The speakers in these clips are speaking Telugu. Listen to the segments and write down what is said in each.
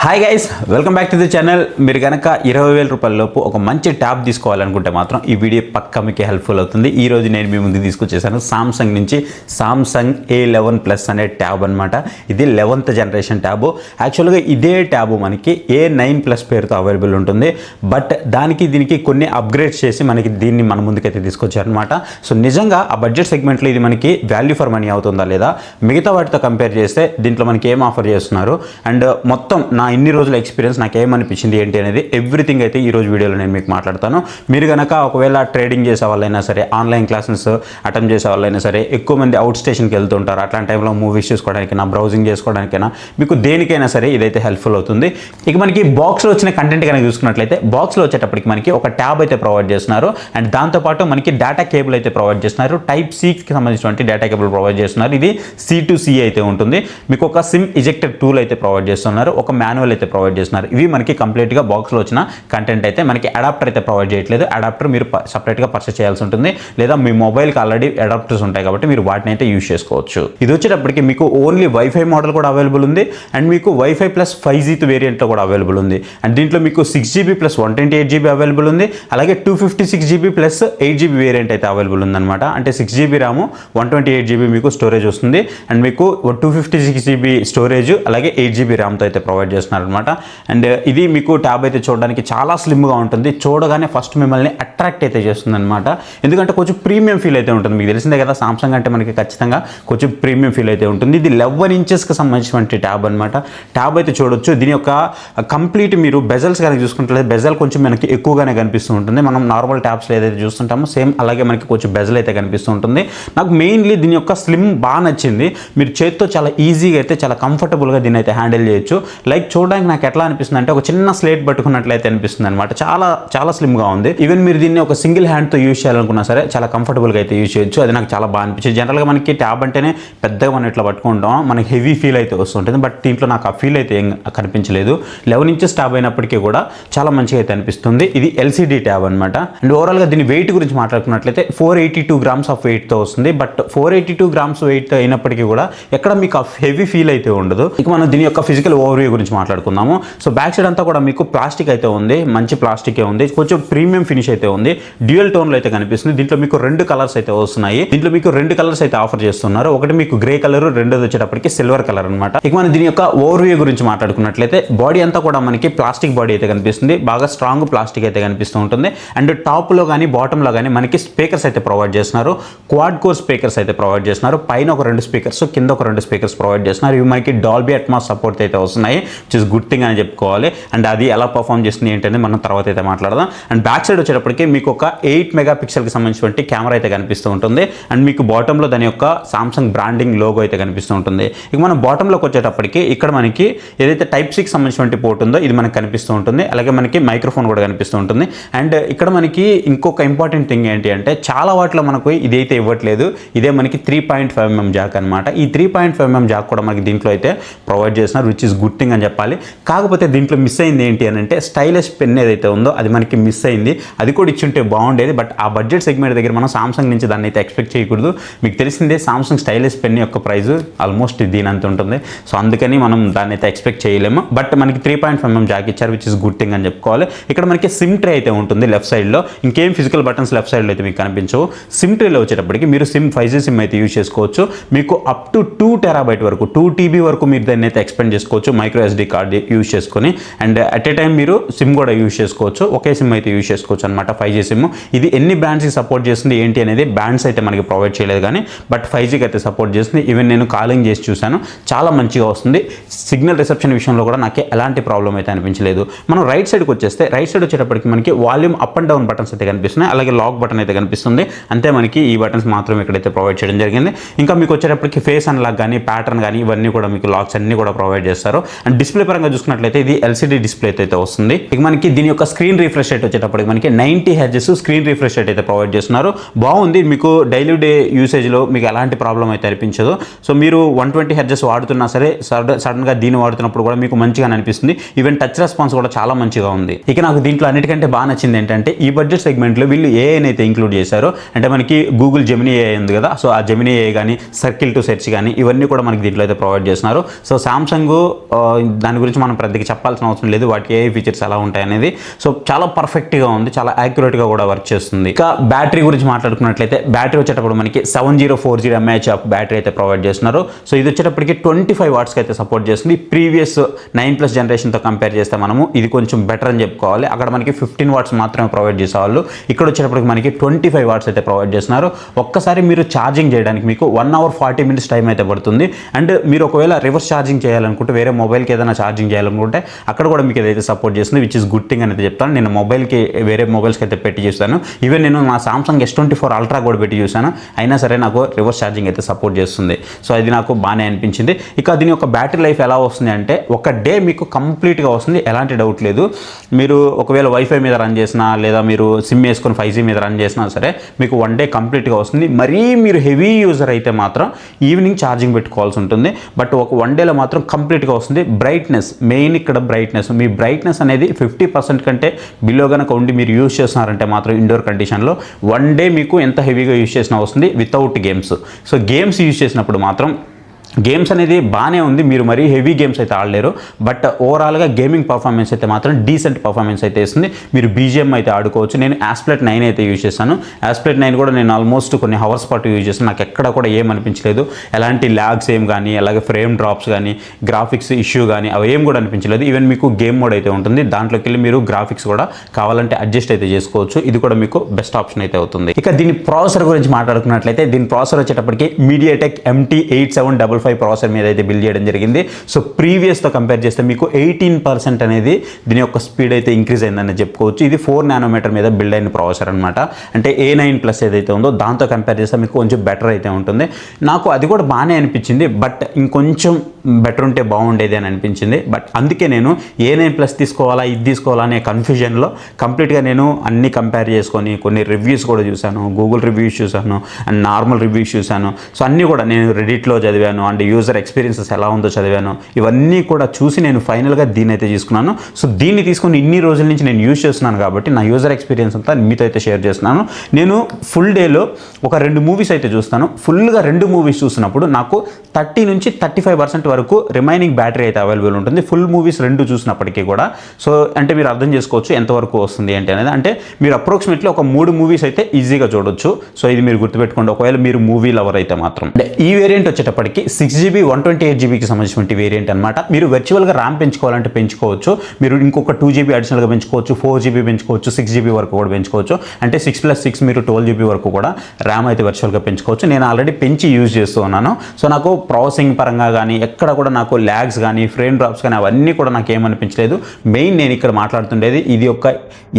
Hi guys, welcome back to the channel. మీరు కనుక 20,000 రూపాయల లోపు ఒక మంచి ట్యాబ్ తీసుకోవాలనుకుంటే మాత్రం ఈ వీడియో పక్కా మీకు హెల్ప్ఫుల్ అవుతుంది. ఈ రోజు నేను మీ ముందు తీసుకొచ్చేసాను సామ్సంగ్ నుంచి సామ్సంగ్ A11 ప్లస్ అనే ట్యాబ్ అనమాట. ఇది 11th జనరేషన్ ట్యాబ్. యాక్చువల్గా ఇదే ట్యాబ్ మనకి A9 ప్లస్ పేరుతో అవైలబుల్ ఉంటుంది. బట్ దీనికి కొన్ని అప్గ్రేడ్స్ చేసి మనకి దీన్ని మన ముందుకైతే తీసుకొచ్చారనమాట. సో నిజంగా ఆ బడ్జెట్ సెగ్మెంట్లో ఇది మనకి వాల్యూ ఫర్ మనీ అవుతుందా లేదా, మిగతా వాటితో కంపేర్ చేస్తే దీంట్లో మనకి ఏం ఆఫర్ చేస్తున్నారు అండ్ మొత్తం నా ఇన్ని రోజుల ఎక్స్పీరియన్స్ నాకు ఏమనిపించింది ఏంటి అనేది ఎవ్రీథింగ్ అయితే ఈ రోజు వీడియోలో నేను మీకు మాట్లాడతాను. మీరు కనుక ఒకవేళ ట్రేడింగ్ చేసే వాళ్ళైనా సరే, ఆన్లైన్ క్లాసెస్ అటెంప్ట్ చేసే వాళ్ళైనా సరే, ఎక్కువ మంది అవుట్ స్టేషన్కి వెళ్తుంటారు, అట్లాంటి టైంలో మూవీస్ చూసుకోవడానికైనా, బ్రౌజింగ్ చేసుకోవడానికైనా, మీకు దేనికైనా సరే ఇదైతే హెల్ప్ఫుల్ అవుతుంది. ఇక మనకి బాక్స్లో వచ్చిన కంటెంట్ కనుక చూసుకున్నట్లయితే బాక్స్లో వచ్చేటప్పటికి మనకి ఒక ట్యాబ్ అయితే ప్రొవైడ్ చేస్తున్నారు అండ్ దాంతోపాటు మనకి డేటా కేబుల్ అయితే ప్రొవైడ్ చేస్తున్నారు. టైప్ సికి సంబంధించినటువంటి డేటా కేబుల్ ప్రొవైడ్ చేస్తున్నారు. ఇది C2C అయితే ఉంటుంది. మీకు ఒక సిమ్ ఇజెక్టర్ టూల్ అయితే ప్రొవైడ్ చేస్తున్నారు, ఒక మాన్యువల్ అయితే ప్రొవైడ్ చేస్తున్నారు. ఇవి మనకి కంప్లీట్గా బాక్స్లో వచ్చిన కంటెంట్ అయితే మనకి అడాప్టర్ అయితే ప్రొవైడ్ చేయట్లేదు. అడాప్టర్ మీరు సపరేట్గా పర్చేస్ చేయాల్సి ఉంటుంది, లేదా మీ మొబైల్కి ఆల్రెడీ అడాప్టర్స్ ఉంటాయి కాబట్టి మీరు వాటిని అయితే యూజ్ చేసుకోవచ్చు. ఇది వచ్చేటప్పటికి మీకు ఓన్లీ వైఫై మోడల్ కూడా అవైలబుల్ ఉంది అండ్ మీకు వైఫై ప్లస్ 5G వేరియంట్లో కూడా అవైలబుల్ ఉంది. అండ్ దీంట్లో మీకు 6GB ప్లస్ 128GB అవైలబుల్ ఉంది. అలాగే 256GB ప్లస్ 8GB వేరియంట్ అయితే అవైలబుల్ ఉందన్నమాట. అంటే 6GB ర్యామ్, 128GB మీకు స్టోరేజ్ వస్తుంది అండ్ మీకు 256GB స్టోరేజ్ అలాగే 8GB ర్యామ్తో అయితే ప్రొవైడ్ చేస్తున్నారు అనమాట. అండ్ ఇది మీకు ట్యాబ్ అయితే చూడడానికి చాలా స్లిమ్గా ఉంటుంది. చూడగానే ఫస్ట్ మిమ్మల్ని అట్రాక్ట్ అయితే చేస్తుంది అనమాట. ఎందుకంటే కొంచెం ప్రీమియం ఫీల్ అయితే ఉంటుంది. మీకు తెలిసిందే కదా, సామ్సంగ్ అంటే మనకి ఖచ్చితంగా కొంచెం ప్రీమియం ఫీల్ అయితే ఉంటుంది. ఇది 11 ఇంచెస్కి సంబంధించినటువంటి ట్యాబ్ అనమాట. ట్యాబ్ అయితే చూడొచ్చు. దీని యొక్క కంప్లీట్ మీరు బెజల్స్ కనుక చూసుకుంటే బెజల్ కొంచెం మనకి ఎక్కువగానే కనిపిస్తూ ఉంటుంది. మనం నార్మల్ ట్యాబ్స్లో ఏదైతే చూస్తుంటామో సేమ్ అలాగే మనకి కొంచెం బెజల్ అయితే కనిపిస్తూ ఉంటుంది. నాకు మెయిన్లీ దీని యొక్క స్లిమ్ బాగా నచ్చింది. మీరు చేతితో చాలా ఈజీగా అయితే చాలా కంఫర్టబుల్గా దీన్ని అయితే హ్యాండిల్ చేయొచ్చు. లైక్ చూడడానికి నాకు ఎట్లా అనిపిస్తుంది అంటే ఒక చిన్న స్లేట్ పట్టుకున్నట్లయితే అనిపిస్తుంది అనమాట. చాలా చాలా స్లిమ్గా ఉంది. ఈవెన్ మీరు దీన్ని ఒక సింగిల్ హ్యాండ్తో యూజ్ చేయాలనుకున్నా సరే చాలా కంఫర్టబుల్గా అయితే యూజ్ చేయొచ్చు. అది నాకు చాలా బాగా అనిపించింది. జనరల్గా మనకి ట్యాబ్ అంటేనే పెద్దగా మనం ఇట్లా పట్టుకుంటాం, మనకి హెవీ ఫీల్ అయితే వస్తుంటుంది. బట్ దీంట్లో నాకు ఆ ఫీల్ అయితే ఏం కనిపించలేదు. 11 ఇంచెస్ ట్యాబ్ అయినప్పటికీ కూడా చాలా మంచిగా అయితే అనిపిస్తుంది. ఇది LCD ట్యాబ్ అనమాట. అండ్ ఓవరాల్గా దీని వెయిట్ గురించి మాట్లాడుకున్నట్లయితే 482 గ్రామ్స్ ఆఫ్ వెయిట్తో వస్తుంది. బట్ 482 గ్రామ్స్ వెయిట్ అయినప్పటికీ కూడా ఎక్కడ మీకు ఆ హెవీ ఫీల్ అయితే ఉండదు. ఇక మనం దీని యొక్క ఫిజికల్ ఓవర్వ్యూ గురించి మాట్లాడుకుందాము. సో బ్యాక్ సైడ్ అంతా కూడా మీకు ప్లాస్టిక్ అయితే ఉంది, మంచి ప్లాస్టికే ఉంది, కొంచెం ప్రీమియం ఫినిష్ అయితే ఉంది, డ్యూయల్ టోన్లో అయితే కనిపిస్తుంది. దీంట్లో మీకు 2 కలర్స్ అయితే వస్తున్నాయి. దీంట్లో మీకు 2 కలర్స్ అయితే ఆఫర్ చేస్తున్నారు. ఒకటి మీకు గ్రే కలర్, రెండోది వచ్చేటప్పటికి సిల్వర్ కలర్ అనమాట. ఇక మనం దీని యొక్క ఓవర్వ్యూ గురించి మాట్లాడుకున్నట్లయితే బాడీ అంతా కూడా మనకి ప్లాస్టిక్ బాడీ అయితే కనిపిస్తుంది. బాగా స్ట్రాంగ్ ప్లాస్టిక్ అయితే కనిపిస్తూ ఉంటుంది. అండ్ టాప్లో కానీ బాటంలో కానీ మనకి స్పీకర్స్ అయితే ప్రొవైడ్ చేస్తున్నారు. క్వాడ్ కోర్ స్పీకర్స్ అయితే ప్రొవైడ్ చేస్తున్నారు. పైన ఒక 2 స్పీకర్స్, కింద ఒక 2 స్పీకర్స్ ప్రొవైడ్ చేస్తున్నారు. ఇవి మనకి డాల్బీ అట్మాస్ సపోర్ట్ అయితే వస్తున్నాయి, విచ్ ఇస్ గుడ్ థింగ్ అని చెప్పుకోవాలి. అండ్ అది ఎలా పర్ఫామ్ చేస్తుంది ఏంటనేది మనం తర్వాత అయితే మాట్లాడదాం. అండ్ బ్యాక్ సైడ్ వచ్చేటప్పటికి మీకు ఒక 8 మెగాపిక్సెల్కి సంబంధించినటువంటి కెమెరా అయితే కనిపిస్తూ ఉంటుంది. అండ్ మీకు బాటంలో దాని యొక్క సామ్సంగ్ బ్రాండింగ్ లోగో అయితే కనిపిస్తూ ఉంటుంది. ఇక మనం బాటంలోకి వచ్చేటప్పటికి ఇక్కడ మనకి ఏదైతే టైప్ సికి సంబంధించినటువంటి పోర్ట్ ఉందో ఇది మనకి కనిపిస్తూ ఉంటుంది. అలాగే మనకి మైక్రోఫోన్ కూడా కనిపిస్తూ ఉంటుంది. అండ్ ఇక్కడ మనకి ఇంకొక ఇంపార్టెంట్ థింగ్ ఏంటి అంటే చాలా వాటిలో మనకు ఇదైతే ఇవ్వట్లేదు. ఇదే మనకి 3.5mm జాక్ అనమాట. ఈ 3.5mm జాక్ కూడా మనకి దీంట్లో అయితే ప్రొవైడ్ చేస్తున్నారు, విచ్ ఇస్ గుడ్ థింగ్ అని చెప్పాలి. కాకపోతే దీంట్లో మిస్ అయింది ఏంటి అని అంటే స్టైలిష్ పెన్ ఏదైతే ఉందో అది మనకి మిస్ అయింది. అది కూడా ఇచ్చుంటే బాగుండేది. బట్ ఆ బడ్జెట్ సెగ్మెంట్ దగ్గర మనం సామ్సంగ్ నుంచి దాన్ని అయితే ఎక్స్పెక్ట్ చేయకూడదు. మీకు తెలిసిందే సామ్సంగ్ స్టైలిష్ పెన్ యొక్క ప్రైస్ ఆల్మోస్ట్ దీనంత ఉంటుంది. సో అందుకని మనం దాన్ని అయితే ఎక్స్పెక్ట్ చేయలేము. బట్ మనకి 3.5mm జాక్ ఇచ్చారు, విచ్ ఇస్ గుడ్ థింగ్ అని చెప్పుకోవాలి. ఇక్కడ మనకి సిమ్ ట్రే అయితే ఉంటుంది లెఫ్ట్ సైడ్లో. ఇంకేం ఫిజికల్ బటన్స్ లెఫ్ట్ సైడ్లో అయితే మీకు కనిపించవు. సిమ్ ట్రేలో వచ్చేటప్పటికి మీరు 5G సిమ్ అయితే యూజ్ చేసుకోవచ్చు. మీకు అప్ టు 2 TB వరకు, 2 TB వరకు మీరు దాన్ని అయితే ఎక్స్పెండ్ చేసుకోవచ్చు మైక్రో SD కార్డ్ యూజ్ చేసుకొని. అండ్ అట్ ఏ టైం మీరు సిమ్ కూడా యూజ్ చేసుకోవచ్చు. ఒకే సిమ్ అయితే యూజ్ చేసుకోవచ్చు అనమాట, 5G సిమ్. ఇది ఎన్ని బ్రాండ్స్కి సపోర్ట్ చేస్తుంది ఏంటి అనేది బ్రాండ్స్ అయితే మనకి ప్రొవైడ్ చేయలేదు, కానీ బట్ 5Gకి అయితే సపోర్ట్ చేస్తుంది. ఈవెన్ నేను కాలింగ్ చేసి చూశాను, చాలా మంచిగా వస్తుంది. సిగ్నల్ రిసెప్షన్ విషయంలో కూడా నాకు ఎలాంటి ప్రాబ్లం అయితే అనిపించలేదు. మనం రైట్ సైడ్కి వచ్చేస్తే రైట్ సైడ్ వచ్చేటప్పటికి మనకి volume up and down buttons అయితే కనిపిస్తున్నాయి. అలాగే లాక్ బటన్ అయితే కనిపిస్తుంది. అంతే, మనకి ఈ బటన్స్ మాత్రం ఇక్కడైతే ప్రొవైడ్ చేయడం జరిగింది. ఇంకా మీకు వచ్చేటప్పటికి ఫేస్ అన్లాక్ కానీ, ప్యాటర్న్ కానీ ఇవన్నీ కూడా మీకు లాక్స్ అన్ని కూడా ప్రొవైడ్ చేస్తారు. అండ్ డిస్ప్లే పరంగా చూసుకున్నట్లయితే ఇది LCD డిస్ప్లే అయితే వస్తుంది. ఇక మనకి దీని యొక్క స్క్రీన్ రిఫ్రెష్ రేట్ వచ్చేటప్పటికి మనకి 90 Hz స్క్రీన్ రిఫ్రెష్ రేట్ అయితే ప్రొవైడ్ చేస్తున్నారు. బాగుంది. మీకు డైలీ డే యూసేజ్లో మీకు ఎలాంటి ప్రాబ్లం అయితే అనిపించదు. సో మీరు 120 Hz వాడుతున్నా సరే సడన్గా దీన్ని వాడుతున్నప్పుడు కూడా మీకు మంచిగా అనిపిస్తుంది. ఈవెన్ టచ్ రెస్పాన్స్ కూడా చాలా మంచిగా ఉంది. ఇక నాకు దీంట్లో అన్నిటికంటే బాగా నచ్చింది ఏంటంటే ఈ బడ్జెట్ సెగ్మెంట్లో వీళ్ళు AI అయితే ఇంక్లూడ్ చేశారు. అంటే మనకి గూగుల్ జెమినీ AI ఉంది కదా, సో ఆ జెమినీ AI కానీ, సర్కిల్ టు సెర్చ్ కానీ ఇవన్నీ కూడా మనకి దీంట్లో అయితే ప్రొవైడ్ చేస్తున్నారు. సో సామ్సంగ్ దాని గురించి మనం పెద్దగా చెప్పాల్సిన అవసరం లేదు, వాటికి ఏ ఫీచర్స్ ఎలా ఉంటాయి అనేది. సో చాలా పర్ఫెక్ట్గా ఉంది, చాలా యాక్యురేట్గా కూడా వర్క్ చేస్తుంది. ఇక బ్యాటరీ గురించి మాట్లాడుకున్నట్లయితే బ్యాటరీ వచ్చేటప్పుడు మనకి 7040 mAh ఆఫ్ బ్యాటరీ అయితే ప్రొవైడ్ చేస్తున్నారు. సో ఇది వచ్చేటప్పటికి 25 వాట్స్కి అయితే సపోర్ట్ చేస్తుంది. ప్రీవియస్ 9+ జనరేషన్తో కంపేర్ చేస్తే మనము ఇది కొంచెం బెటర్ అని చెప్పుకోవాలి. అక్కడ మనకి 15 వాట్స్ మాత్రమే ప్రొవైడ్ చేసేవాళ్ళు, ఇక్కడ వచ్చేటప్పటికి మనకి 25 వాట్స్ అయితే ప్రొవైడ్ చేస్తున్నారు. ఒక్కసారి మీరు ఛార్జింగ్ చేయడానికి మీకు 1 hour 40 minutes టైం అయితే పడుతుంది. అండ్ మీరు ఒకవేళ రివర్స్ ఛార్జింగ్ చేయాలనుకుంటే, వేరే మొబైల్కి ఏదైనా ఛార్జింగ్ చేయాలనుకుంటే అక్కడ కూడా మీకు ఏదైతే సపోర్ట్ చేస్తుంది, విచ్ ఇస్ గుడ్ థింగ్ అని అయితే చెప్తాను. నేను మొబైల్కి వేరే మొబైల్స్కి అయితే పెట్టి చూస్తాను, ఈవెన్ నేను నా సామ్సంగ్ S24 Ultra కూడా పెట్టి చూసాను, అయినా సరే నాకు రివర్స్ ఛార్జింగ్ అయితే సపోర్ట్ చేస్తుంది. సో అది నాకు బాగానే అనిపించింది. ఇక దీని యొక్క బ్యాటరీ లైఫ్ ఎలా వస్తుంది అంటే, ఒక డే మీకు కంప్లీట్గా వస్తుంది, ఎలాంటి డౌట్ లేదు. మీరు ఒకవేళ వైఫై మీద రన్ చేసినా, లేదా మీరు సిమ్ వేసుకొని 5G మీద రన్ చేసినా సరే మీకు 1 day కంప్లీట్గా వస్తుంది. మరీ మీరు హెవీ యూజర్ అయితే మాత్రం ఈవినింగ్ ఛార్జింగ్ పెట్టుకోవాల్సి ఉంటుంది, బట్ ఒక 1 dayలో మాత్రం కంప్లీట్గా వస్తుంది. బ్రైట్నెస్ మెయిన్, ఇక్కడ బ్రైట్నెస్, మీ బ్రైట్నెస్ అనేది 50% కంటే బిలో కనుక ఉండి మీరు యూజ్ చేస్తున్నారంటే మాత్రం ఇండోర్ కండిషన్లో 1 day మీకు ఎంత హెవీగా యూజ్ చేసినా వస్తుంది without games. So games use చేసినప్పుడు మాత్రం గేమ్స్ అనేది బాగానే ఉంది, మీరు మరీ హెవీ గేమ్స్ అయితే ఆడలేరు, బట్ ఓవరాల్గా గేమింగ్ పర్ఫార్మెన్స్ అయితే మాత్రం డీసెంట్ పర్ఫార్మెన్స్ అయితే ఇస్తుంది. మీరు BGM అయితే ఆడుకోవచ్చు. నేను Asplete 9 అయితే యూజ్ చేశాను. Asplete 9 కూడా నేను ఆల్మోస్ట్ కొన్ని హవర్స్ పాటు యూజ్ చేస్తాను, నాకు ఎక్కడ కూడా ఏమనిపించలేదు, ఎలాంటి ల్యాగ్స్ ఏం కానీ, అలాగే ఫ్రేమ్ డ్రాప్స్ కానీ, గ్రాఫిక్స్ ఇష్యూ కానీ అవి ఏం కూడా అనిపించలేదు. ఈవెన్ మీకు గేమ్ మోడ్ అయితే ఉంటుంది, దాంట్లోకి వెళ్ళి మీరు గ్రాఫిక్స్ కూడా కావాలంటే అడ్జస్ట్ అయితే చేసుకోవచ్చు. ఇది కూడా మీకు బెస్ట్ ఆప్షన్ అయితే అవుతుంది. ఇక దీని ప్రాసెసర్ గురించి మాట్లాడుకున్నట్లయితే, దీని ప్రాసెసర్ వచ్చేటప్పటికి MediaTek MT8755 ప్రాసెసర్ మీద అయితే బిల్డ్ చేయడం జరిగింది. సో ప్రీవియస్తో కంపేర్ చేస్తే మీకు 18% అనేది దీని యొక్క స్పీడ్ అయితే ఇంక్రీజ్ అయిందని చెప్పుకోవచ్చు. ఇది 4 nanometer మీద బిల్డ్ అయిన ప్రాసెసర్ అనమాట. అంటే A9+ ఏదైతే ఉందో దాంతో కంపేర్ చేస్తే మీకు కొంచెం బెటర్ అయితే ఉంటుంది. నాకు అది కూడా బాగానే అనిపించింది, బట్ ఇంకొంచెం బెటర్ ఉంటే బాగుండేది అని అనిపించింది. బట్ అందుకే నేను A9+ తీసుకోవాలా, ఇది తీసుకోవాలా అనే కన్ఫ్యూజన్లో కంప్లీట్గా నేను అన్ని కంపేర్ చేసుకొని కొన్ని రివ్యూస్ కూడా చూశాను, గూగుల్ రివ్యూస్ చూశాను అండ్ నార్మల్ రివ్యూస్ చూశాను. సో అన్నీ కూడా నేను రెడిట్లో చదివాను అండ్ యూజర్ ఎక్స్పీరియన్సెస్ ఎలా ఉందో చదివాను. ఇవన్నీ కూడా చూసి నేను ఫైనల్గా దీన్ని అయితే తీసుకున్నాను. సో దీన్ని తీసుకొని ఇన్ని రోజుల నుంచి నేను యూజ్ చేస్తున్నాను కాబట్టి నా యూజర్ ఎక్స్పీరియన్స్ అంతా మీతో అయితే షేర్ చేస్తున్నాను. నేను ఫుల్ డేలో ఒక 2 మూవీస్ అయితే చూస్తాను. ఫుల్గా 2 మూవీస్ చూసినప్పుడు నాకు 30 నుంచి 35% వరకు రిమైనింగ్ బ్యాటరీ అయితే అవైలబుల్ ఉంటుంది, ఫుల్ మూవీస్ 2 చూసినప్పటికీ కూడా. సో అంటే మీరు అర్థం చేసుకోవచ్చు ఎంతవరకు వస్తుంది ఏంటి అనేది. అంటే మీరు అప్రాక్సిమేట్లీ ఒక 3 మూవీస్ అయితే ఈజీగా చూడొచ్చు. సో ఇది మీరు గుర్తుపెట్టుకోండి ఒకవేళ మీరు మూవీ లవర్ అయితే మాత్రం. అంటే ఈ వేరియంట్ వచ్చేటప్పటికి 6GB 128GBకి సంబంధించిన వేరియంట్ అనమాట. మీరు వర్చువల్గా ర్యామ్ పెంచుకోవాలంటే పెంచుకోవచ్చు, మీరు ఇంకొక 2GB అడిషనల్గా పెంచుకోవచ్చు, 4GB పెంచుకోవచ్చు, 6GB వరకు కూడా పెంచుకోవచ్చు. అంటే 6+6 మీరు 12GB వరకు కూడా ర్యామ్ అయితే వర్చువల్గా పెంచుకోవచ్చు. నేను ఆల్రెడీ పెంచి యూజ్ చేస్తూ ఉన్నాను. సో నాకు ప్రాసెసింగ్ పరంగా కానీ ఎక్కడ కూడా నాకు ల్యాగ్స్ కానీ ఫ్రేమ్ డ్రాప్స్ కానీ అవన్నీ కూడా నాకు ఏమనిపించలేదు. మెయిన్ నేను ఇక్కడ మాట్లాడుతుండేది ఇది ఒక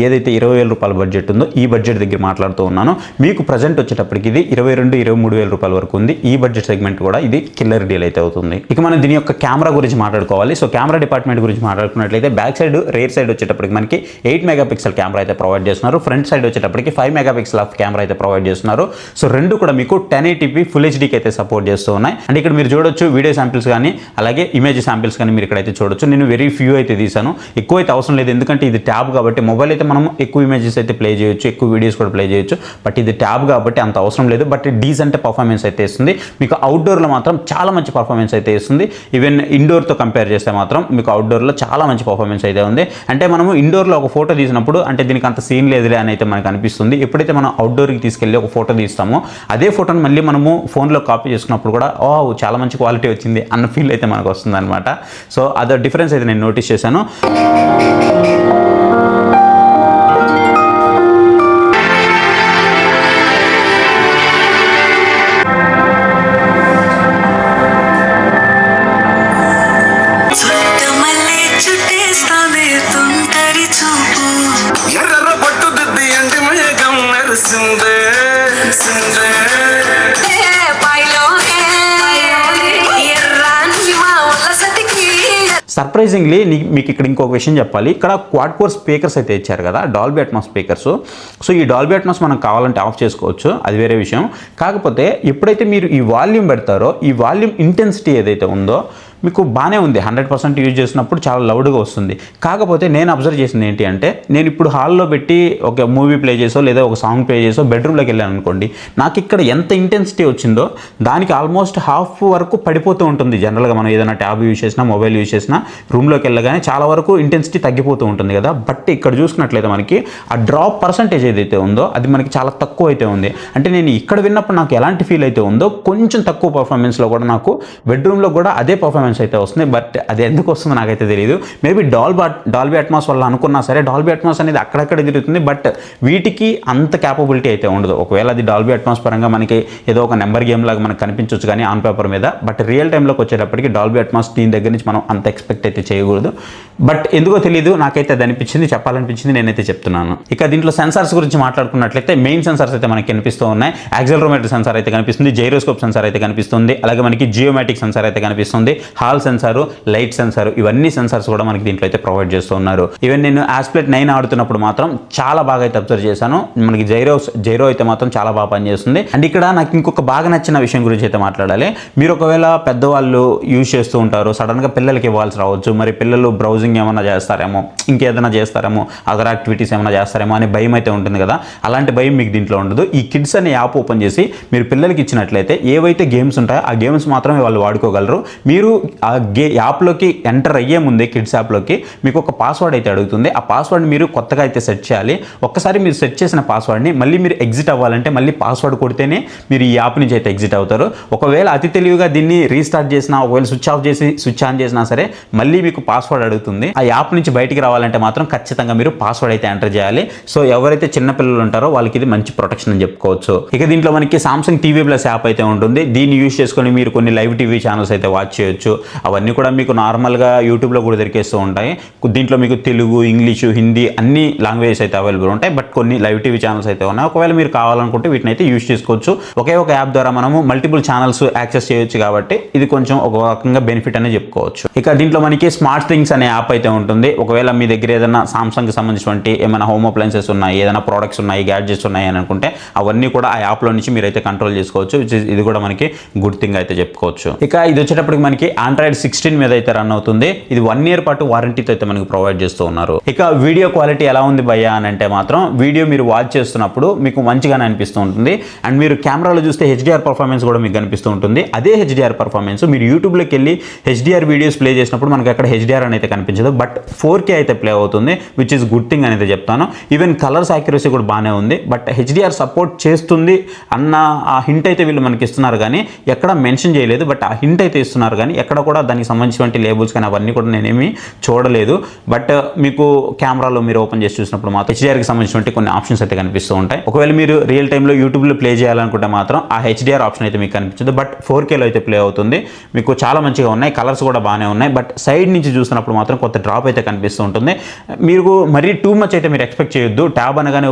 ఏదైతే 20,000 రూపాయల బడ్జెట్ ఉందో ఈ బడ్జెట్ దగ్గర మాట్లాడుతూ ఉన్నాను. మీకు ప్రజెంట్ వచ్చేటప్పటికి ఇది 22,000-23,000 రూపాయల వరకు ఉంది. ఈ బడ్జెట్ సెగ్మెంట్ కూడా ఇది కిల్లర్ డీల్ అయితే అవుతుంది. ఇక మనం దీని యొక్క కెమెరా గురించి మాట్లాడుకోవాలి. సో కెమెరా డిపార్ట్మెంట్ గురించి మాట్లాడుకున్నట్లయితే బ్యాక్ సైడ్ రేర్ సైడ్ వచ్చేటప్పటికి మనకి 8 మెగాపిక్సెల్ కెమెరా అయితే ప్రొవైడ్ చేస్తున్నారు. ఫ్రంట్ సైడ్ వచ్చేటప్పటికి 5 మెగాపిక్సెల్ ఆఫ్ కెమెరా అయితే ప్రొవైడ్ చేస్తున్నారు. సో రెండు కూడా మీకు 1080p ఫుల్ హెచ్డీకి అయితే సపోర్ట్ చేస్తూ ఉన్నాయి. అండ్ ఇక్కడ మీరు చూడొచ్చు వీడియో శాంపిల్స్ కానీ అలాగే ఇమేజ్ శాంపిల్స్ కానీ మీరు ఇక్కడైతే చూడొచ్చు. నేను వెరీ ఫ్యూ అయితే తీసాను, ఎక్కువ అయితే అవసరం లేదు, ఎందుకంటే ఇది ట్యాబ్ కాబట్టి. మొబైల్ అయితే మనం ఎక్కువ ఇమేజెస్ అయితే ప్లే చేయొచ్చు, ఎక్కువ వీడియోస్ కూడా ప్లే చేయొచ్చు, బట్ ఇది ట్యాబ్ కాబట్టి అంత అవసరం లేదు. బట్ డీసెంట్ పర్ఫార్మెన్స్ అయితే ఇస్తుంది. మీకు అవుట్డోర్లో మాత్రం చాలా మంచి పర్ఫార్మెన్స్ అయితే ఇస్తుంది. ఈవెన్ ఇండోర్తో కంపేర్ చేస్తే మాత్రం మీకు అవుట్డోర్లో చాలా మంచి పర్ఫార్మెన్స్ అయితే ఉంది. అంటే మనము ఇండోర్లో ఒక ఫోటో తీసినప్పుడు అంటే దీనికి అంత సీన్ లేదులే అని అయితే మనకు అనిపిస్తుంది. ఎప్పుడైతే మనం అవుట్డోర్కి తీసుకెళ్ళి ఒక ఫోటో తీస్తామో అదే ఫోటోని మళ్ళీ మనము ఫోన్లో కాపీ చేసుకున్నప్పుడు కూడా చాలా మంచి క్వాలిటీ వచ్చింది అన్న ఫీల్ అయితే మనకు వస్తుంది అనమాట. సో అదో డిఫరెన్స్ అయితే నేను నోటీస్ చేశాను. సర్ప్రైజింగ్లీ మీకు ఇక్కడ ఇంకొక విషయం చెప్పాలి. ఇక్కడ క్వాడ్ కోర్ స్పీకర్స్ అయితే ఇచ్చారు కదా, డాల్బీ అట్మాస్ స్పీకర్స్. సో ఈ డాల్బీ అట్మాస్ మనం కావాలంటే ఆఫ్ చేసుకోవచ్చు, అది వేరే విషయం. కాకపోతే ఎప్పుడైతే మీరు ఈ వాల్యూమ్ పెడతారో ఈ వాల్యూమ్ ఇంటెన్సిటీ ఏదైతే ఉందో మీకు బాగానే ఉంది, 100% యూజ్ చేసినప్పుడు చాలా లౌడ్గా వస్తుంది. కాకపోతే నేను అబ్జర్వ్ చేసింది ఏంటి అంటే, నేను ఇప్పుడు హాల్లో పెట్టి ఒక మూవీ ప్లే చేసో లేదా ఒక సాంగ్ ప్లే చేసో బెడ్రూమ్లోకి వెళ్ళాను అనుకోండి, నాకు ఇక్కడ ఎంత ఇంటెన్సిటీ వచ్చిందో దానికి ఆల్మోస్ట్ హాఫ్ వరకు పడిపోతూ ఉంటుంది. జనరల్గా మనం ఏదైనా ట్యాబ్ యూజ్ చేసినా, మొబైల్ యూజ్ చేసినా రూమ్లోకి వెళ్ళగానే చాలా వరకు ఇంటెన్సిటీ తగ్గిపోతూ ఉంటుంది కదా. బట్ ఇక్కడ చూసుకున్నట్లయితే మనకి ఆ డ్రాప్ పర్సంటేజ్ ఏదైతే ఉందో అది మనకి చాలా తక్కువ అయితే ఉంది. అంటే నేను ఇక్కడ విన్నప్పుడు నాకు ఎలాంటి ఫీల్ అయితే ఉందో కొంచెం తక్కువ పర్ఫార్మెన్స్లో కూడా నాకు బెడ్రూమ్లో కూడా అదే పర్ఫార్మెన్స్ అయితే వస్తుంది. బట్ అది ఎందుకు వస్తుందో నాకైతే తెలియదు. మేబీ డాల్బీ అట్మాస్ వల్ల అనుకున్నా సరే, డాల్బీ అట్మాస్ అనేది అక్కడక్కడ తిరుగుతుంది, బట్ వీటికి అంత క్యాపబిలిటీ అయితే ఉండదు. ఒకవేళ అది డాల్బీ అట్మాస్ పరంగా మనకి ఏదో ఒక నెంబర్ గేమ్ లాగా మనకు కనిపించవచ్చు కానీ ఆన్ పేపర్ మీద, బట్ రియల్ టైంలోకి వచ్చేటప్పటికి డాల్బీ అట్మాస్ దీని దగ్గర నుంచి మనం అంత ఎక్స్పెక్ట్ అయితే చేయకూడదు. బట్ ఎందుకో తెలియదు, నాకైతే అది అనిపించింది, చెప్పాలనిపించింది, నేనైతే చెప్తున్నాను. ఇక దీంట్లో సెన్సార్స్ గురించి మాట్లాడుకున్నట్లయితే మెయిన్ సెన్సార్స్ అయితే మనకి కనిపిస్తూ ఉన్నాయి. యాక్సిలరోమీటర్ సెన్సార్ అయితే కనిపిస్తుంది, జైరోస్కోప్ సెన్సార్ అయితే కనిపిస్తుంది, అలాగే మనకి జియోమాటిక్ సెన్సార్ అయితే కనిపిస్తుంది, హాల్ సెన్సార్, లైట్ సెన్సార్, ఇవన్నీ సెన్సార్స్ కూడా మనకి దీంట్లో అయితే ప్రొవైడ్ చేస్తూ ఉన్నారు. ఈవెన్ నేను ఆస్ప్లెట్ 9 ఆడుతున్నప్పుడు మాత్రం చాలా బాగా అయితే అబ్జర్వ్ చేశాను. మనకి జైరో అయితే మాత్రం చాలా బాగా పనిచేస్తుంది. అండ్ ఇక్కడ నాకు ఇంకొక బాగా నచ్చిన విషయం గురించి అయితే మాట్లాడాలి. మీరు ఒకవేళ పెద్దవాళ్ళు యూజ్ చేస్తూ ఉంటారు, సడన్గా పిల్లలకి ఇవ్వాల్సి రావచ్చు, మరి పిల్లలు బ్రౌజింగ్ ఏమైనా చేస్తారేమో, ఇంకేదైనా చేస్తారేమో, అదర్ యాక్టివిటీస్ ఏమైనా చేస్తారేమో అనే భయం అయితే ఉంటుంది కదా. అలాంటి భయం మీకు దీంట్లో ఉండదు. ఈ కిడ్స్ అనే యాప్ ఓపెన్ చేసి మీరు పిల్లలకి ఇచ్చినట్లయితే ఏవైతే గేమ్స్ ఉంటాయో ఆ గేమ్స్ మాత్రమే వాళ్ళు వాడుకోగలరు. మీరు ఆ యాప్లోకి ఎంటర్ అయ్యే ముందే కిడ్స్ యాప్లోకి మీకు ఒక పాస్వర్డ్ అయితే అడుగుతుంది. ఆ పాస్వర్డ్ మీరు కొత్తగా అయితే సెట్ చేయాలి. ఒక్కసారి మీరు సెట్ చేసిన పాస్వర్డ్ని మళ్ళీ మీరు ఎగ్జిట్ అవ్వాలంటే మళ్ళీ పాస్వర్డ్ కొడితేనే మీరు ఈ యాప్ నుంచి అయితే ఎగ్జిట్ అవుతారు. ఒకవేళ అతి తెలివిగా దీన్ని రీస్టార్ట్ చేసినా, ఒకవేళ స్విచ్ ఆఫ్ చేసి స్విచ్ ఆన్ చేసినా సరే మళ్ళీ మీకు పాస్వర్డ్ అడుగుతుంది. ఆ యాప్ నుంచి బయటికి రావాలంటే మాత్రం ఖచ్చితంగా మీరు పాస్వర్డ్ అయితే ఎంటర్ చేయాలి. సో ఎవరైతే చిన్నపిల్లలు ఉంటారో వాళ్ళకి ఇది మంచి ప్రొటెక్షన్ అని చెప్పుకోవచ్చు. ఇక దీంట్లో మనకి సామ్సంగ్ టీవీ ప్లస్ యాప్ అయితే ఉంటుంది. దీన్ని యూజ్ చేసుకొని మీరు కొన్ని లైవ్ టీవీ ఛానల్స్ అయితే వాచ్ చేయొచ్చు. అవన్నీ కూడా మీకు నార్మల్గా యూట్యూబ్లో కూడా దొరికేస్తూ ఉంటాయి. దీంట్లో మీకు తెలుగు, ఇంగ్లీషు, హిందీ అన్ని లాంగ్వేజెస్ అయితే అవైలబుల్ ఉంటాయి. బట్ కొన్ని లైవ్ టీవీ ఛానల్స్ అయితే ఉన్నాయి. ఒకవేళ మీరు కావాలనుకుంటే వీటిని అయితే యూజ్ చేసుకోవచ్చు. ఒకే ఒక యాప్ ద్వారా మనము మల్టిపుల్ ఛానల్స్ యాక్సెస్ చేయొచ్చు కాబట్టి ఇది కొంచెం ఒక రకంగా బెనిఫిట్ అనే చెప్పుకోవచ్చు. ఇక దీంట్లో మనకి స్మార్ట్ థింగ్స్ అనే యాప్ అయితే ఉంటుంది. ఒకవేళ మీ దగ్గర ఏదైనా సామ్సంగ్కి సంబంధించినటువంటి ఏమైనా హోమ్ అప్లయన్సెస్ ఉన్నాయి, ఏదైనా ప్రోడక్ట్స్ ఉన్నాయి, గ్యాడ్జెట్స్ ఉన్నాయి అని అనుకుంటే అవన్నీ కూడా ఆ యాప్లో నుంచి మీరు అయితే కంట్రోల్ చేసుకోవచ్చు. ఇది కూడా మనకి గుడ్ థింగ్ అయితే చెప్పుకోవచ్చు. ఇక ఇది వచ్చేటప్పటికి మనకి Android 16 మీద అయితే రన్ అవుతుంది. ఇది 1 year పాటు వారంటీతో అయితే మనకి ప్రొవైడ్ చేస్తూ ఉన్నారు. ఇక వీడియో క్వాలిటీ ఎలా ఉంది భయ్యా అని అంటే మాత్రం వీడియో మీరు వాచ్ చేస్తున్నప్పుడు మీకు మంచిగానే అనిపిస్తూ ఉంటుంది. అండ్ మీరు కెమెరాలో చూస్తే హెచ్డిఆర్ పర్ఫార్మెన్స్ కూడా మీకు కనిపిస్తూ ఉంటుంది. అదే హెచ్డిఆర్ పర్ఫార్మెన్స్ మీరు యూట్యూబ్లోకి వెళ్ళి హెచ్డిఆర్ వీడియోస్ ప్లే చేసినప్పుడు మనకి అక్కడ హెచ్డిఆర్ అని అయితే కనిపించదు, బట్ 4K అయితే ప్లే అవుతుంది, విచ్ ఇస్ గుడ్ థింగ్ అనేది చెప్తాను. ఈవెన్ కలర్స్ యాక్యురసీ కూడా బాగానే ఉంది. బట్ హెచ్డిఆర్ సపోర్ట్ చేస్తుంది అన్న ఆ హింట్ అయితే వీళ్ళు మనకి ఇస్తున్నారు కానీ ఎక్కడ మెన్షన్ చేయలేదు. బట్ ఆ హింట్ అయితే ఇస్తున్నారు కానీ ఎక్కడ కూడా దానికి సంబంధించినటువంటి లేబుల్స్ కానీ అవన్నీ కూడా నేనేమి చూడలేదు. బట్ మీకు కెమెరాలో మీరు ఓపెన్ చేసి చూసినప్పుడు మాత్రం హెచ్డిఆర్కి సంబంధించినటువంటి కొన్ని ఆప్షన్స్ అయితే కనిపిస్తూ ఉంటాయి. ఒకవేళ మీరు రియల్ టైంలో యూట్యూబ్లో ప్లే చేయాలనుకుంటే మాత్రం ఆ హెచ్డిఆర్ ఆప్షన్ అయితే మీకు కనిపించదు. బట్ 4Kలో అయితే ప్లే అవుతుంది. మీకు చాలా మంచిగా ఉన్నాయి, కలర్స్ కూడా బాగానే ఉన్నాయి. బట్ సైడ్ నుంచి చూసినప్పుడు మాత్రం కొంత డ్రాప్ అయితే కనిపిస్తూ ఉంటుంది. మీరు మరీ టూ మచ్ అయితే మీరు ఎక్స్పెక్ట్ చేయొద్దు. ట్యాబ్ అనగానే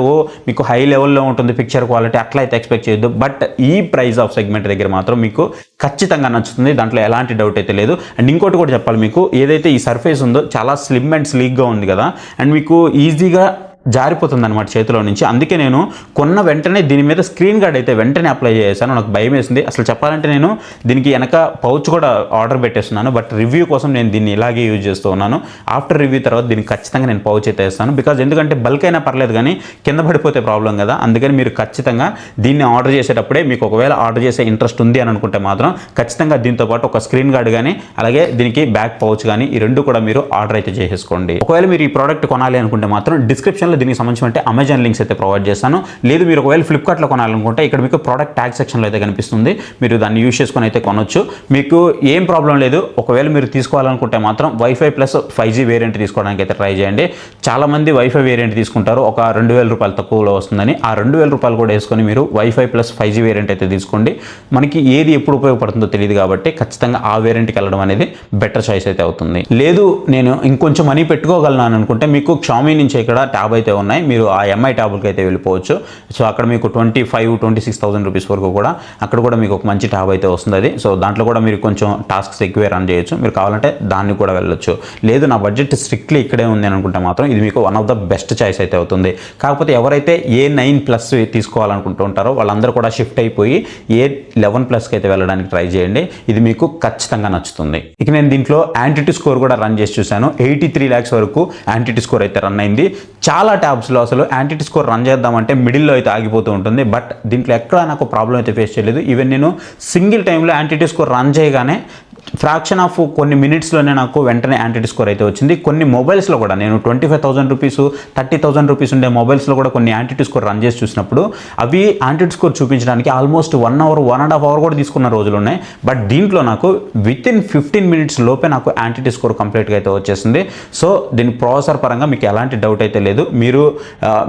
మీకు హై లెవెల్లో ఉంటుంది పిక్చర్ క్వాలిటీ, అట్లా అయితే ఎక్స్పెక్ట్ చేయొద్దు. బట్ ఈ ప్రైస్ ఆఫ్ సెగ్మెంట్ దగ్గర మాత్రం మీకు ఖచ్చితంగా నచ్చుతుంది, దాంట్లో ఎలాంటి డౌట్ అయితే లేదు. అండ్ ఇంకోటి కూడా చెప్పాలి, మీకు ఏదైతే ఈ సర్ఫేస్ ఉందో చాలా స్లిమ్ అండ్ స్లీక్గా ఉంది కదా, అండ్ మీకు ఈజీగా జారిపోతుంది అనమాట చేతిలో నుంచి. అందుకే నేను కొన్న వెంటనే దీని మీద స్క్రీన్ గార్డ్ అయితే వెంటనే అప్లై చేశాను. నాకు భయం వేసింది అసలు చెప్పాలంటే. నేను దీనికి వెనక పౌచ్ కూడా ఆర్డర్ పెట్టేస్తున్నాను, బట్ రివ్యూ కోసం నేను దీన్ని ఇలాగే యూజ్ చేస్తూ ఉన్నాను. ఆఫ్టర్ రివ్యూ తర్వాత దీనికి ఖచ్చితంగా నేను పౌచ్ అయితే వేస్తాను. బికాజ్ ఎందుకంటే బల్క్ అయినా పర్లేదు కానీ కింద పడిపోతే ప్రాబ్లం కదా. అందుకని మీరు ఖచ్చితంగా దీన్ని ఆర్డర్ చేసేటప్పుడే మీకు ఒకవేళ ఆర్డర్ చేసే ఇంట్రెస్ట్ ఉంది అని అనుకుంటే మాత్రం ఖచ్చితంగా దీంతో పాటు ఒక స్క్రీన్ గార్డ్ కానీ అలాగే దీనికి బ్యాక్ పౌచ్ కానీ ఈ రెండు కూడా మీరు ఆర్డర్ అయితే చేసేసుకోండి. ఒకవేళ మీరు ఈ ప్రోడక్ట్ కొనాలి అనుకుంటే మాత్రం డిస్క్రిప్షన్లో దీనికి సంబంధించిన అమెజాన్ లింక్స్ అయితే ప్రొవైడ్ చేస్తాను. లేదు మీరు ఒకవేళ ఫ్లిప్కార్ట్లో కొనాలనుకుంటే ఇక్కడ మీకు ప్రోడక్ట్ ట్యాగ్ సెక్షన్లో అయితే కనిపిస్తుంది, మీరు దాన్ని యూజ్ చేసుకొని అయితే కొనొచ్చు. మీకు ఏం ప్రాబ్లం లేదు. ఒకవేళ మీరు తీసుకోవాలనుకుంటే మాత్రం వైఫై ప్లస్ 5G వేరియంట్ తీసుకోవడానికి అయితే ట్రై చేయండి. చాలామంది వైఫై వేరియంట్ తీసుకుంటారు, ఒక 2000 రూపాయలు తక్కువలో వస్తుందని. ఆ 2000 రూపాయలు కూడా వేసుకొని మీరు వైఫై ప్లస్ 5G వేరియంట్ అయితే తీసుకోండి. మనకి ఏది ఎప్పుడు ఉపయోగపడుతుందో తెలియదు కాబట్టి ఖచ్చితంగా ఆ వేరియంట్కి వెళ్ళడం అనేది బెటర్ చాయిస్ అయితే అవుతుంది. లేదు నేను ఇంకొంచెం మనీ పెట్టుకోగలను అనుకుంటే మీకు Xiaomi నుంచి ఇక్కడ ట్యాబ్ అయితే ఉన్నాయి, మీరు ఆ ఎంఐ ట్యాబ్కి అయితే వెళ్ళిపోవచ్చు. సో అక్కడ మీకు 25,000-26,000 రూపీస్ వరకు కూడా అక్కడ కూడా మీకు ఒక మంచి ట్యాబ్ అయితే వస్తుంది అది. సో దాంట్లో కూడా మీరు కొంచెం టాస్క్స్ ఎక్కువే రన్ చేయొచ్చు, మీరు కావాలంటే దాన్ని కూడా వెళ్ళొచ్చు. లేదు నా బడ్జెట్ స్ట్రిక్ట్లీ ఇక్కడే ఉంది అని అనుకుంటే మాత్రం ఇది మీకు one of the best choice అయితే అవుతుంది. కాకపోతే ఎవరైతే A9+ తీసుకోవాలనుకుంటూ ఉంటారో వాళ్ళందరూ కూడా షిఫ్ట్ అయిపోయి A11+కి అయితే వెళ్ళడానికి ట్రై చేయండి, ఇది మీకు ఖచ్చితంగా నచ్చుతుంది. ఇక నేను దీంట్లో యాంటిటీ స్కోర్ కూడా రన్ చేసి చూశాను, 83 lakhs వరకు యాంటిటీ స్కోర్ అయితే రన్ అయింది. చాలా ట్యాబ్స్లో అసలు యాంటిటీ స్కోర్ రన్ చేద్దామంటే మిడిల్లో అయితే ఆగిపోతూ ఉంటుంది, బట్ దీంట్లో ఎక్కడ నాకు ప్రాబ్లం అయితే ఫేస్ చేయలేదు. ఈవెన్ నేను సింగిల్ టైంలో యాంటిటీ స్కోర్ రన్ చేయగానే ఫ్రాక్షన్ ఆఫ్ కొన్ని మినిట్స్లోనే నాకు వెంటనే యాంటిటీ స్కోర్ అయితే వచ్చింది. కొన్ని మొబైల్స్లో కూడా నేను 25,000 రూపీస్ 30,000 రూపీస్ ఉండే మొబైల్స్లో కూడా కొన్ని యాంటిటీ స్కోర్ రన్ చేసి చూసినప్పుడు అవి యాంటిటీ స్కోర్ చూపించడానికి ఆల్మోస్ట్ 1 hour 1.5 hour కూడా తీసుకున్న రోజులు ఉన్నాయి. బట్ దీంట్లో నాకు వితిన్ 15 minutes లోపే నాకు యాంటిటీ స్కోర్ కంప్లీట్గా అయితే వచ్చేసింది. సో దీని ప్రాసెసర్ పరంగా మీకు ఎలాంటి డౌట్ అయితే లేదు. మీరు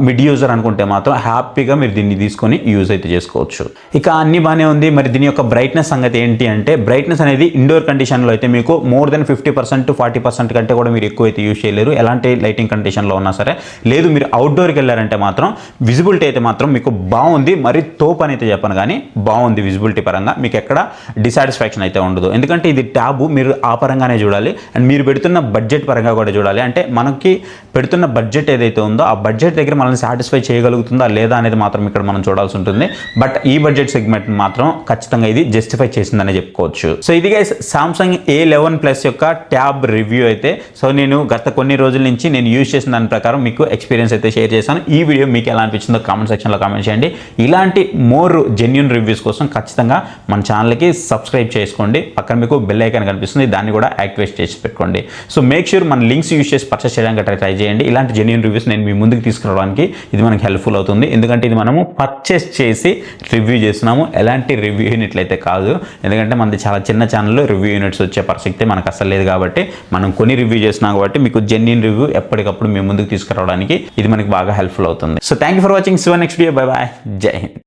మిడ్ యూజర్ అనుకుంటే మాత్రం హ్యాపీగా మీరు దీన్ని తీసుకొని యూజ్ అయితే చేసుకోవచ్చు. ఇక అన్ని బాగానే ఉంది. మరి దీని యొక్క బ్రైట్నెస్ సంగతి ఏంటి అంటే, బ్రైట్నెస్ అనేది ఇండోర్ కండిషన్లో అయితే మీకు మోర్ దెన్ 50%-40% కంటే కూడా మీరు ఎక్కువ అయితే యూజ్ చేయలేరు, ఎలాంటి లైటింగ్ కండిషన్లో ఉన్నా సరే. లేదు మీరు అవుట్డోర్కి వెళ్ళారంటే మాత్రం విజిబిలిటీ అయితే మాత్రం మీకు బాగుంది, మరి తోపు అని అయితే చెప్పను కానీ బాగుంది విజిబిలిటీ పరంగా. మీకు ఎక్కడ డిసాటిస్ఫాక్షన్ అయితే ఉండదు, ఎందుకంటే ఇది ట్యాబ్ మీరు ఆ పరంగానే చూడాలి అండ్ మీరు పెడుతున్న బడ్జెట్ పరంగా కూడా చూడాలి. అంటే మనకి పెడుతున్న బడ్జెట్ ఏదైతే ఉందో ఆ బడ్జెట్ దగ్గర మనల్ని సాటిస్ఫై చేయగలుగుతుందా లేదా అనేది మాత్రం ఇక్కడ మనం చూడాల్సి ఉంటుంది. బట్ ఈ బడ్జెట్ సెగ్మెంట్ మాత్రం ఖచ్చితంగా ఇది జస్టిఫై చేసిందనే చెప్పుకోవచ్చు. సో ఇది గైస్ సామ్సంగ్ A11+ యొక్క ట్యాబ్ రివ్యూ అయితే. సో నేను గత కొన్ని రోజుల నుంచి నేను యూజ్ చేసిన దాని ప్రకారం మీకు ఎక్స్పీరియన్స్ అయితే షేర్ చేశాను. ఈ వీడియో మీకు ఎలా అనిపించిందో కామెంట్ సెక్షన్లో కామెంట్ చేయండి. ఇలాంటి మోర్ జెన్యూన్ రివ్యూస్ కోసం ఖచ్చితంగా మన ఛానల్కి సబ్స్క్రైబ్ చేసుకోండి. పక్కన మీకు బెల్ ఐకాన్ కనిపిస్తుంది, దాన్ని కూడా యాక్టివేట్ చేసి పెట్టుకోండి. సో మేక్ ష్యూర్ మన లింక్స్ యూజ్ చేసి పర్చేస్ చేయడానికి ట్రై చేయండి. ఇలాంటి జెన్యూన్ రివ్యూస్ నేను మీ ముందుకు తీసుకురావడానికి ఇది మనకి హెల్ప్ఫుల్ అవుతుంది, ఎందుకంటే ఇది మనము పర్చేస్ చేసి రివ్యూ చేస్తున్నాము, ఎలాంటి రివ్యూ యూనిట్లు అయితే కాదు. ఎందుకంటే మనది చాలా చిన్న ఛానల్లో రివ్యూ యూనిట్స్ వచ్చే పరిస్థితి మనకు అసలు లేదు కాబట్టి మనం కొన్ని రివ్యూ చేస్తున్నాం కాబట్టి మీకు జెన్యూన్ రివ్యూ ఎప్పటికప్పుడు మీ ముందుకు తీసుకురావడానికి ఇది మనకి బాగా హెల్ప్ఫుల్ అవుతుంది. So thank you for watching. Next video. Bye bye. Jai Hind.